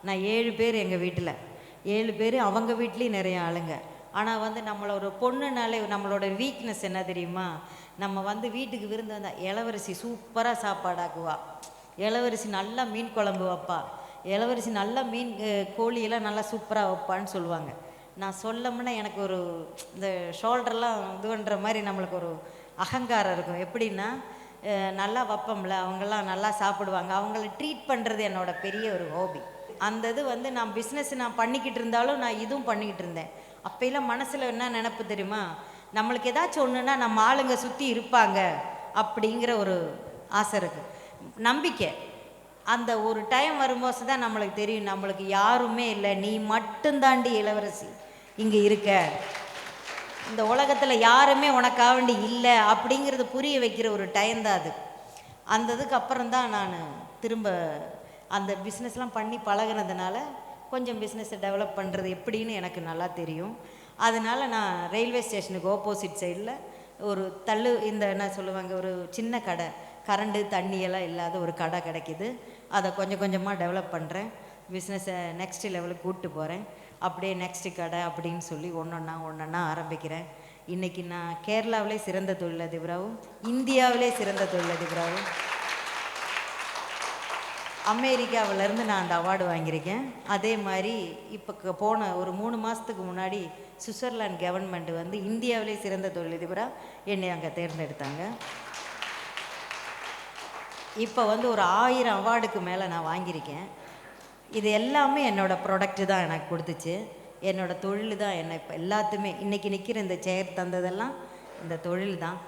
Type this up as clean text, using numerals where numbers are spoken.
நான் 7 பேர் எங்கள் வீட்டில், 7 பேர் அவங்க வீட்லேயும் நிறைய ஆளுங்க. ஆனால் வந்து நம்மளோட பொண்ணுனாலே நம்மளோட வீக்னஸ் என்ன தெரியுமா? நம்ம வந்து வீட்டுக்கு விருந்து வந்தால் இளவரசி சூப்பராக சாப்பாடாக்குவா, இளவரசி நல்லா மீன் குழம்பு வைப்பா, இளவரசி நல்லா மீன் கோழியெல்லாம் நல்லா சூப்பராக வைப்பான்னு சொல்லுவாங்க. நான் சொல்லமுன்னா எனக்கு ஒரு இந்த ஷோல்டர்லாம் இது பண்ணுற மாதிரி நம்மளுக்கு ஒரு அகங்காரம் இருக்கும். எப்படின்னா நல்லா வைப்போம்ல, அவங்கெல்லாம் நல்லா சாப்பிடுவாங்க, அவங்கள ட்ரீட் பண்ணுறது என்னோட பெரிய ஒரு ஹாபி. அந்த இது வந்து நான் பிஸ்னஸ் நான் பண்ணிக்கிட்டு இருந்தாலும் நான் இதுவும் பண்ணிக்கிட்டு இருந்தேன். அப்போலாம் மனசில் என்ன நினப்பு தெரியுமா? நம்மளுக்கு ஏதாச்சும் ஒன்றுனா நம்ம ஆளுங்க சுற்றி இருப்பாங்க அப்படிங்கிற ஒரு ஆசை இருக்குது, நம்பிக்கை. அந்த ஒரு டைம் வரும்போது தான் நம்மளுக்கு தெரியும், நம்மளுக்கு யாருமே இல்லை, நீ மட்டும்தாண்டி இளவரசி இங்கே இருக்க, இந்த உலகத்தில் யாருமே உனக்காக வேண்டி இல்லை அப்படிங்கிறது புரிய வைக்கிற ஒரு டைம் தான் அது. அந்த இதுக்கு அப்புறம் தான் நான் திரும்ப அந்த பிஸ்னஸ்லாம் பண்ணி பழகினதுனால கொஞ்சம் பிஸ்னஸை டெவலப் பண்ணுறது எப்படின்னு எனக்கு நல்லா தெரியும். அதனால் நான் ரயில்வே ஸ்டேஷனுக்கு ஆப்போசிட் சைடில் ஒரு இந்த என்ன சொல்லுவாங்க, ஒரு சின்ன கடை, கரண்டு தண்ணியெல்லாம் இல்லாத ஒரு கடை கிடைக்கிது. அதை கொஞ்சம் கொஞ்சமாக டெவலப் பண்ணுறேன், பிஸ்னஸை நெக்ஸ்ட் லெவலுக்கு கூப்பிட்டு போகிறேன். அப்படியே நெக்ஸ்ட்டு கடை அப்படின்னு சொல்லி ஒன்றொன்னா ஆரம்பிக்கிறேன். இன்றைக்கி நான் கேரளாவிலே சிறந்த தொழிலதிபராகவும், இந்தியாவிலே சிறந்த தொழிலதிபராகவும், அமெரிக்காவிலேருந்து நான் அந்த அவார்டு வாங்கியிருக்கேன். அதே மாதிரி இப்போ போன ஒரு 3 மாதத்துக்கு முன்னாடி சுவிட்சர்லாந்து கவர்மெண்ட் வந்து இந்தியாவிலே சிறந்த தொழிலதிபராக என்னை அங்கே தேர்ந்தெடுத்தாங்க. இப்போ வந்து ஒரு 1000 அவார்டுக்கு மேலே நான் வாங்கியிருக்கேன். இது எல்லாமே என்னோடய ப்ராடக்ட்டு தான் எனக்கு கொடுத்துச்சு, என்னோடய தொழில் தான் என்னை இப்போ எல்லாத்துமே இன்றைக்கி நிற்கிற இந்த சேர் தந்ததெல்லாம் இந்த தொழில் தான்.